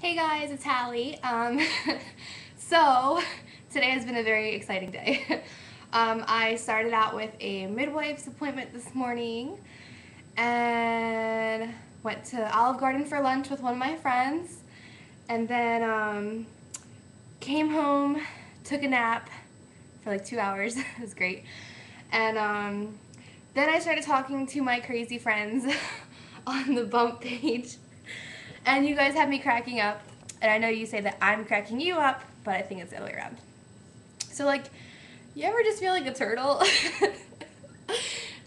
Hey guys, it's Hallie. So today has been a very exciting day. I started out with a midwife's appointment this morning and went to Olive Garden for lunch with one of my friends, and then came home, took a nap for like 2 hours. It was great. And then I started talking to my crazy friends on the bump page, and you guys have me cracking up. And I know you say that I'm cracking you up, but I think it's the other way around. So, like, you ever just feel like a turtle?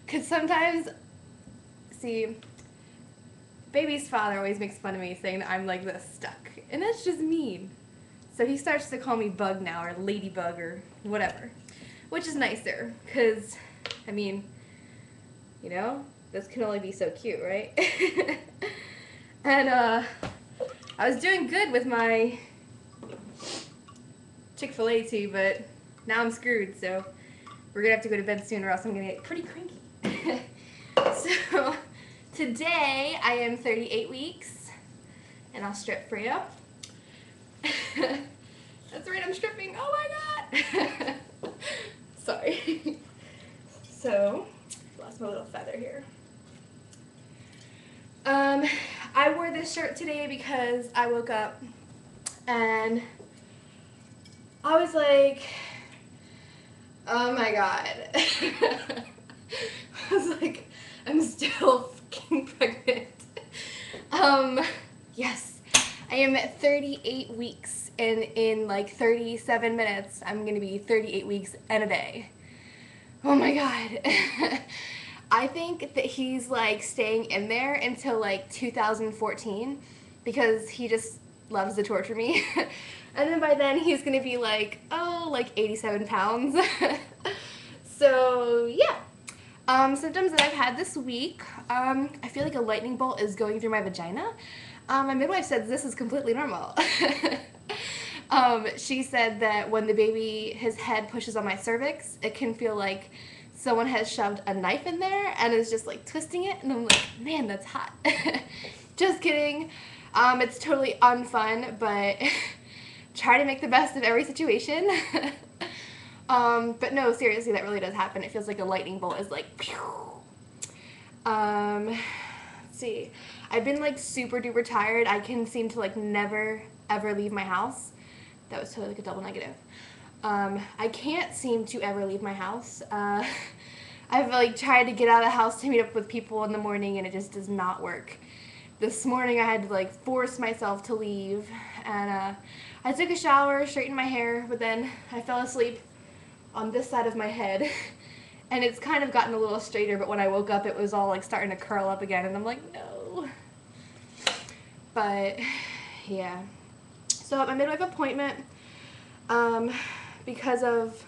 Because sometimes, see, baby's father always makes fun of me saying that I'm like this stuck. And that's just mean. So he starts to call me Bug now, or Ladybug, or whatever. Which is nicer, because, I mean, you know, this can only be so cute, right? And, I was doing good with my Chick-fil-A tea, but now I'm screwed, so we're gonna have to go to bed soon or else I'm gonna get pretty cranky. So, today I am 38 weeks, and I'll strip for you. That's right, I'm stripping. Oh my god! Sorry. So, lost my little feather here. I wore this shirt today because I woke up and I was like, oh my god. I was like, I'm still fucking pregnant. Yes, I am at 38 weeks, and in like 37 minutes, I'm gonna be 38 weeks and a day. Oh my god. I think that he's like staying in there until like 2014 because he just loves to torture me. And then by then he's gonna be like, oh, like 87 pounds. So yeah. Symptoms that I've had this week. I feel like a lightning bolt is going through my vagina. My midwife said this is completely normal. She said that when the baby, his head pushes on my cervix, it can feel like someone has shoved a knife in there and is just like twisting it, and I'm like, man, that's hot. Just kidding. It's totally unfun, but try to make the best of every situation. But no, seriously, that really does happen. It feels like a lightning bolt is like, pew. Let's see. I've been like super duper tired. I can seem to like never ever leave my house. That was totally like a double negative. I can't seem to ever leave my house. I've like tried to get out of the house to meet up with people in the morning, and it just does not work. This morning I had to like force myself to leave, and I took a shower, straightened my hair, but then I fell asleep on this side of my head, and it's kind of gotten a little straighter, but when I woke up it was all like starting to curl up again, and I'm like, no. But yeah. So at my midwife appointment, because of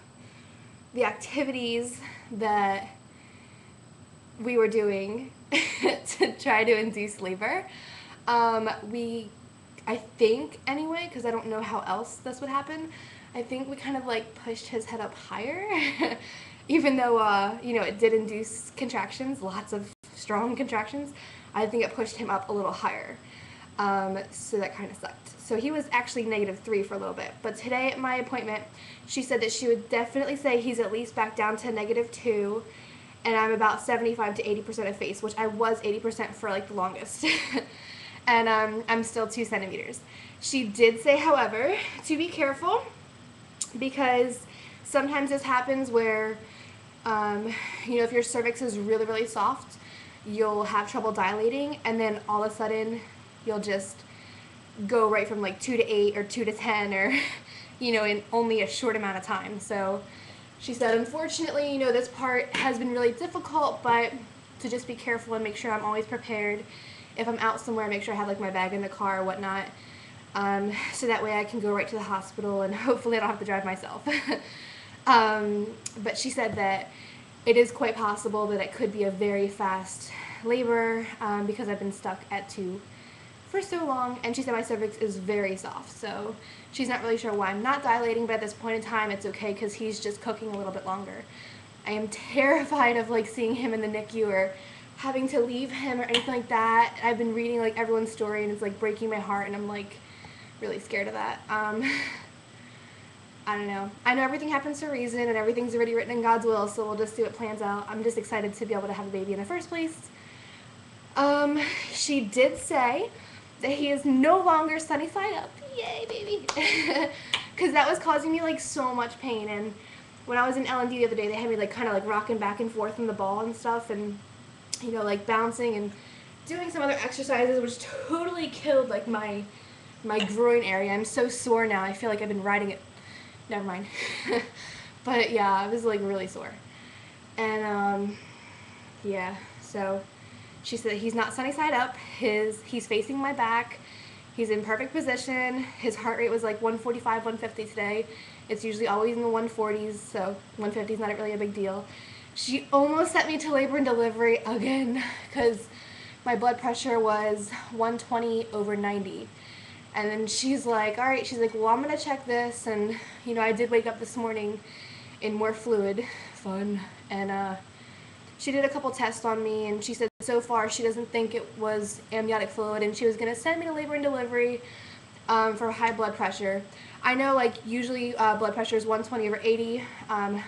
the activities that we were doing to try to induce labor, I think anyway, because I don't know how else this would happen, I think we kind of like pushed his head up higher, even though, you know, it did induce contractions, lots of strong contractions. I think it pushed him up a little higher. So that kind of sucked. So he was actually -3 for a little bit. But today at my appointment, she said that she would definitely say he's at least back down to -2, and I'm about 75 to 80% of face, which I was 80% for like the longest. And I'm still 2 centimeters. She did say, however, to be careful, because sometimes this happens where, you know, if your cervix is really, really soft, you'll have trouble dilating, and then all of a sudden you'll just go right from like 2 to 8 or 2 to 10, or, you know, in only a short amount of time. So she said, unfortunately, you know, this part has been really difficult, but to just be careful and make sure I'm always prepared. If I'm out somewhere, make sure I have like my bag in the car or whatnot, so that way I can go right to the hospital and hopefully I don't have to drive myself. But she said that it is quite possible that it could be a very fast labor, because I've been stuck at 2 for so long, and she said my cervix is very soft, so she's not really sure why I'm not dilating, but at this point in time it's okay because he's just cooking a little bit longer. I am terrified of like seeing him in the NICU or having to leave him or anything like that. I've been reading like everyone's story, and it's like breaking my heart, and I'm like, really scared of that. I don't know. I know everything happens for a reason and everything's already written in God's will, so we'll just see what plans out. I'm just excited to be able to have a baby in the first place. She did say that he is no longer sunny side up. Yay, baby. Because that was causing me, like, so much pain. And when I was in L&D the other day, they had me, like, kind of, like, rocking back and forth from the ball and stuff. And, you know, like, bouncing and doing some other exercises, which totally killed, like, my groin area. I'm so sore now. I feel like I've been riding it. Never mind. But, yeah, I was, like, really sore. And, yeah, so she said he's not sunny side up. He's facing my back. He's in perfect position. His heart rate was like 145, 150 today. It's usually always in the 140s, so 150 is not really a big deal. She almost sent me to labor and delivery again because my blood pressure was 120/90. And then she's like, all right, she's like, well, I'm going to check this. And, you know, I did wake up this morning in more fluid. Fun. And, she did a couple tests on me, and she said so far she doesn't think it was amniotic fluid, and she was going to send me to labor and delivery for high blood pressure. I know, like, usually blood pressure is 120/80.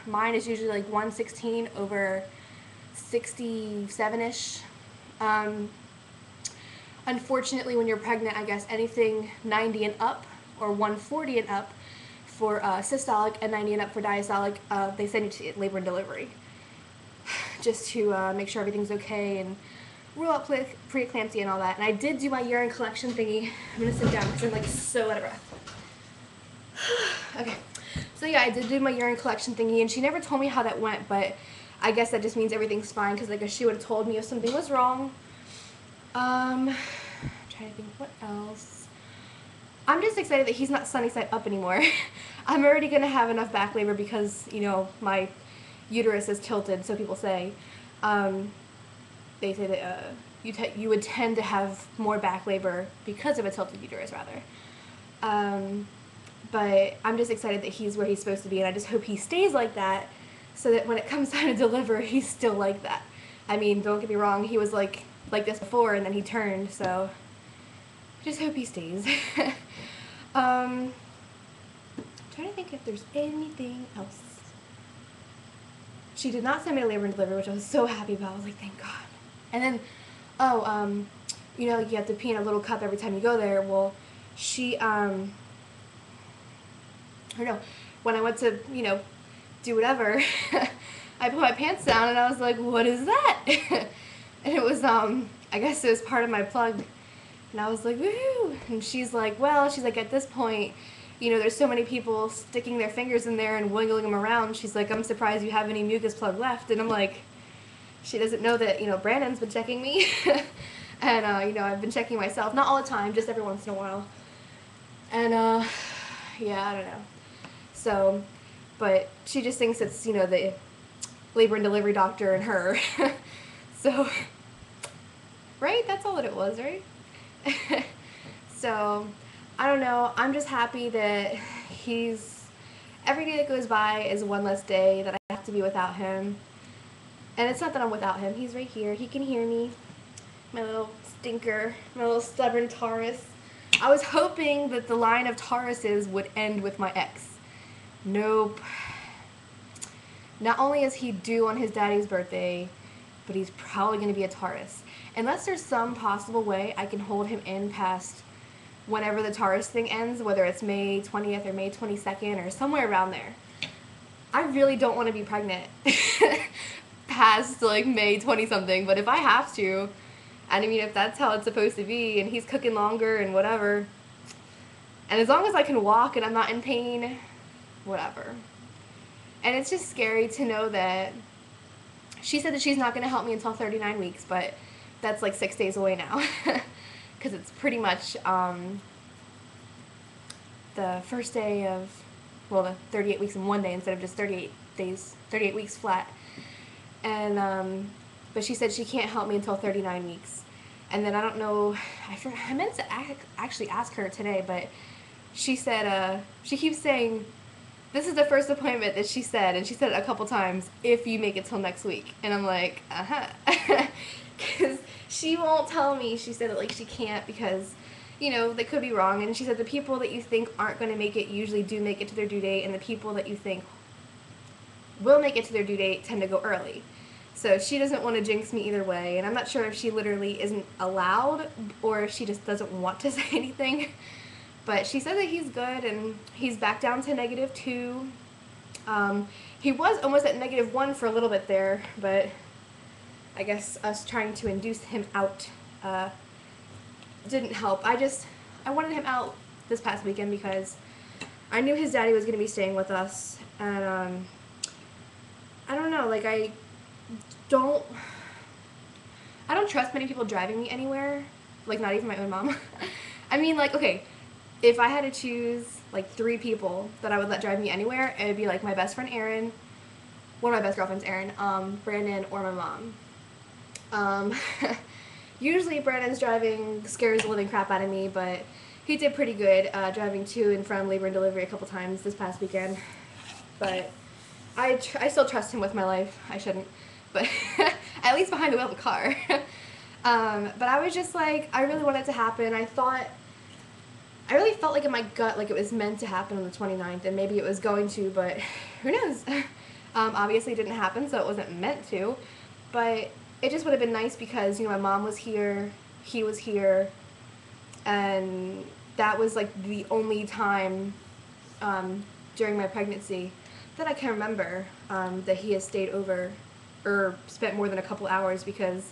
Mine is usually, like, 116/67-ish. Unfortunately, when you're pregnant, I guess anything 90 and up or 140 and up for systolic and 90 and up for diastolic, they send you to labor and delivery, just to make sure everything's okay and rule out preeclampsia and all that. And I did do my urine collection thingy. I'm going to sit down because I'm like so out of breath. Okay. So yeah, I did do my urine collection thingy, and she never told me how that went, but I guess that just means everything's fine because, like, she would have told me if something was wrong. I'm trying to think what else. I'm just excited that he's not sunny side up anymore. I'm already going to have enough back labor because, you know, my uterus is tilted, so people say. They say that you would tend to have more back labor because of a tilted uterus, rather. But I'm just excited that he's where he's supposed to be, and I just hope he stays like that so that when it comes time to deliver, he's still like that. I mean, don't get me wrong, he was like this before, and then he turned, so just hope he stays. Trying to think if there's anything else. She did not send me to labor and delivery, which I was so happy about. I was like, thank God. And then, you know, like you have to pee in a little cup every time you go there. Well, she, I don't know, when I went to, you know, do whatever, I put my pants down and I was like, what is that? And it was, I guess it was part of my plug. And I was like, woohoo! And she's like, well, she's like, at this point, you know, there's so many people sticking their fingers in there and wiggling them around. She's like, I'm surprised you have any mucus plug left. And I'm like, she doesn't know that, you know, Brandon's been checking me. And, you know, I've been checking myself. Not all the time, just every once in a while. And, yeah, I don't know. So, but she just thinks it's, you know, the labor and delivery doctor and her. So, right? That's all that it was, right? So, I don't know. I'm just happy that every day that goes by is one less day that I have to be without him. And it's not that I'm without him. He's right here. He can hear me. My little stinker. My little stubborn Taurus. I was hoping that the line of Tauruses would end with my ex. Nope. Not only is he due on his daddy's birthday, but he's probably going to be a Taurus. Unless there's some possible way I can hold him in past whenever the Taurus thing ends, whether it's May 20th or May 22nd or somewhere around there. I really don't want to be pregnant past like May 20-something, but if I have to, and I mean if that's how it's supposed to be and he's cooking longer and whatever, and as long as I can walk and I'm not in pain, whatever. And it's just scary to know that she said that she's not going to help me until 39 weeks, but that's like 6 days away now. Because it's pretty much the first day of, well, the 38 weeks in one day instead of just 38 days, 38 weeks flat. And, but she said she can't help me until 39 weeks. And then I don't know, I meant to actually ask her today, but she said, she keeps saying, this is the first appointment that she said, and she said it a couple times, if you make it till next week. And I'm like, uh-huh. Because she won't tell me. She said that, like, she can't because you know, they could be wrong. And she said the people that you think aren't going to make it usually do make it to their due date, and the people that you think will make it to their due date tend to go early. So she doesn't want to jinx me either way, and I'm not sure if she literally isn't allowed or if she just doesn't want to say anything. But she said that he's good, and he's back down to -2. He was almost at -1 for a little bit there, but I guess us trying to induce him out didn't help. I wanted him out this past weekend because I knew his daddy was going to be staying with us, and I don't know, like don't I don't trust many people driving me anywhere, like not even my own mom. I mean, like, okay, if I had to choose like 3 people that I would let drive me anywhere, it would be like my best friend Erin, one of my best girlfriends Erin, Brandon, or my mom. Usually Brandon's driving scares the living crap out of me, but he did pretty good driving to and from labor and delivery a couple times this past weekend. But I still trust him with my life. I shouldn't, but at least behind the wheel of the car. But I was just like, I really wanted it to happen. I really felt like in my gut like it was meant to happen on the 29th, and maybe it was going to, but who knows? Obviously it didn't happen, so it wasn't meant to, but it just would have been nice because, you know, my mom was here, he was here, and that was like the only time during my pregnancy that I can remember that he has stayed over or spent more than a couple hours, because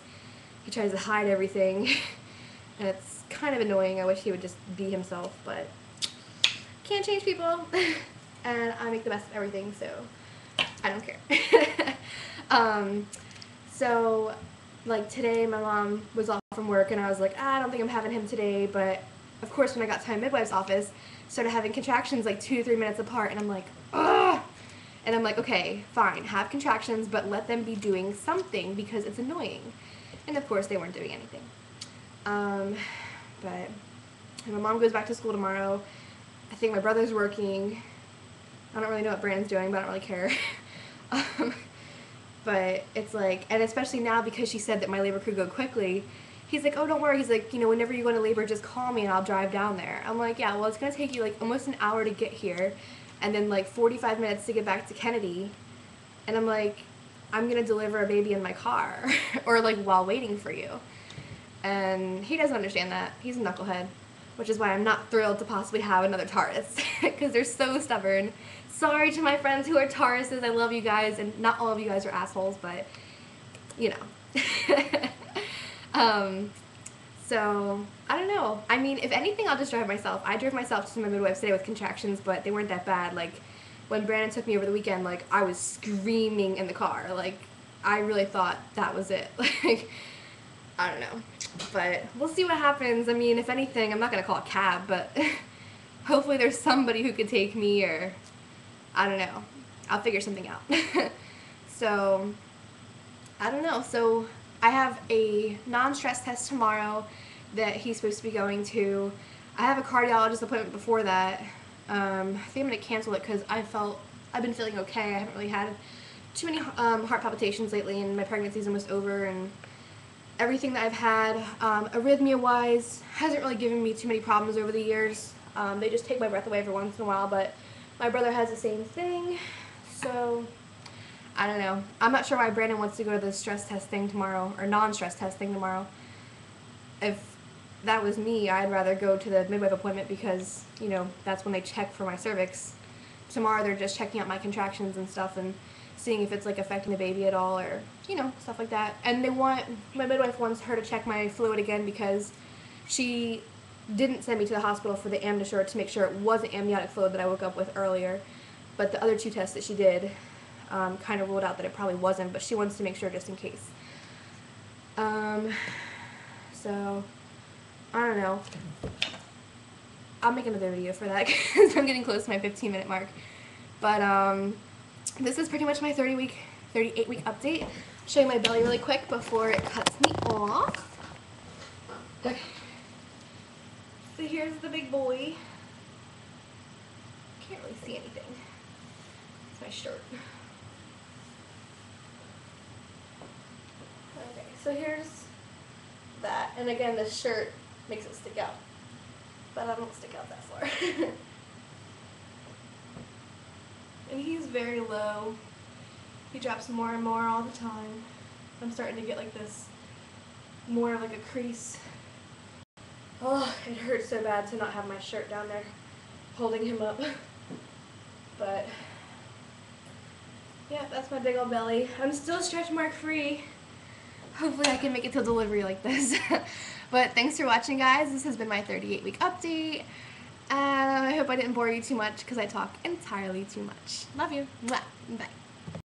he tries to hide everything and it's kind of annoying. I wish he would just be himself, but can't change people. And I make the best of everything, so I don't care. So like today my mom was off from work and I was like, I don't think I'm having him today, but of course when I got to my midwife's office, started having contractions like 2 to 3 minutes apart, and I'm like, ugh. And I'm like, okay, fine, have contractions, but let them be doing something because it's annoying. And of course they weren't doing anything. But my mom goes back to school tomorrow. I think my brother's working. I don't really know what Brandon's doing, but I don't really care. But it's like, and especially now because she said that my labor could go quickly, he's like, oh, don't worry. He's like, you know, whenever you go into labor, just call me and I'll drive down there. I'm like, yeah, well, it's going to take you like almost an hour to get here and then like 45 minutes to get back to Kennedy. And I'm like, I'm going to deliver a baby in my car or like while waiting for you. And he doesn't understand that. He's a knucklehead, which is why I'm not thrilled to possibly have another Taurus because they're so stubborn. Sorry to my friends who are Tauruses. I love you guys, and not all of you guys are assholes, but you know. So I don't know. I mean, if anything, I'll just drive myself. I drove myself to my midwife today with contractions, but they weren't that bad. Like when Brandon took me over the weekend, like I was screaming in the car. Like I really thought that was it. Like I don't know, but we'll see what happens. I mean, if anything, I'm not gonna call a cab, but hopefully there's somebody who could take me, or I don't know. I'll figure something out. So I don't know. So I have a non-stress test tomorrow that he's supposed to be going to. I have a cardiologist appointment before that. I think I'm going to cancel it because I've been feeling okay. I haven't really had too many heart palpitations lately, and my pregnancy's almost over, and everything that I've had arrhythmia-wise hasn't really given me too many problems over the years. They just take my breath away every once in a while, but my brother has the same thing, so I don't know. I'm not sure why Brandon wants to go to the stress test thing tomorrow, or non-stress test thing tomorrow. If that was me, I'd rather go to the midwife appointment because, you know, that's when they check for my cervix. Tomorrow they're just checking out my contractions and stuff and seeing if it's like affecting the baby at all, or, you know, stuff like that. And my midwife wants her to check my fluid again because she didn't send me to the hospital for the amnisure to make sure it wasn't amniotic fluid that I woke up with earlier. But the other 2 tests that she did kind of ruled out that it probably wasn't, but she wants to make sure just in case. So, I don't know. I'll make another video for that because I'm getting close to my 15-minute mark. But this is pretty much my 38-week update. I'll show you my belly really quick before it cuts me off. Okay. So here's the big boy. Can't really see anything. It's my shirt. Okay, so here's that. And again, this shirt makes it stick out. but I don't stick out that far. And he's very low. He drops more and more all the time. I'm starting to get like this, more of like a crease. Oh, it hurts so bad to not have my shirt down there holding him up. But yeah, that's my big old belly. I'm still stretch mark free. Hopefully I can make it till delivery like this. But thanks for watching, guys. This has been my 38-week update. And I hope I didn't bore you too much because I talk entirely too much. Love you. Mwah. Bye.